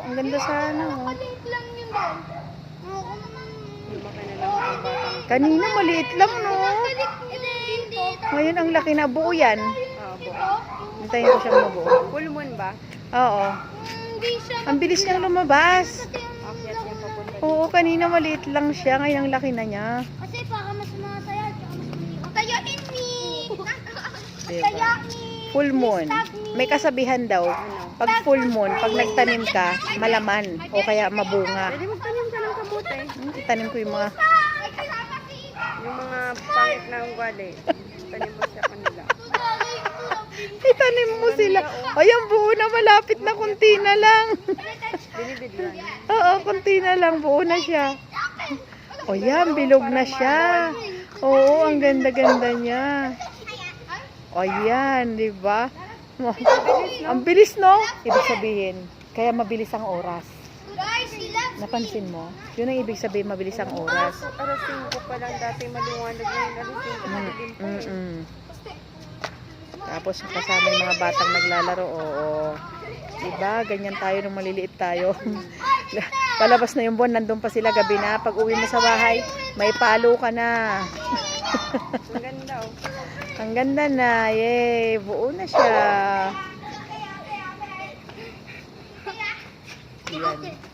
Ang ganda sana, oh. Maliit lang yun doon. Oo, Lumaki na lang ang batang. Kanina maliit lang, no? Hindi. Ngayon ang laki na. Buo yan. Buo. Hintayin ko siyang mabuo. Full moon ba? Oo. Hindi siya. Ang bilis niyang lumabas. Akyat yung papunta. Oo, kanina maliit lang siya. Ngayon ang laki na niya. Kasi para mas masaya, tsaka mas maliit. Tayain ni! Diba? Full moon. May kasabihan daw. Pag full moon, pag nagtanim ka, malaman. O kaya mabunga. Pwede magtanim ka ng kamote. Itanim ko yung mga... Yung mga pangit na ugali. Tanim mo sa kanila. Itanim mo sila. Ay, ang buo na. Malapit na. Kunti na lang. Binibid lang. Oo, kunti na lang. Buo na siya. O yan, bilog na siya. Oo, ang ganda-ganda niya. O yan, di ba? Ang bilis, no? Ibig sabihin, kaya mabilis ang oras. Guys, relax. Napansin mo? Yun ang ibig sabihin, mabilis ang oras. Alas 5 pa lang dati maliwanag ngayon. Alas 5 madilim pa eh. Mm-mm. Tapos kasama yung mga batang naglalaro. Oo. Diba? Ganyan tayo nung maliliit tayo. Palabas na yung buwan, nandun pa sila gabi na. Pag uwi mo sa bahay, may palo ka na. Ang ganda oh. Ang ganda na. Yay! Buo na siya. Yan.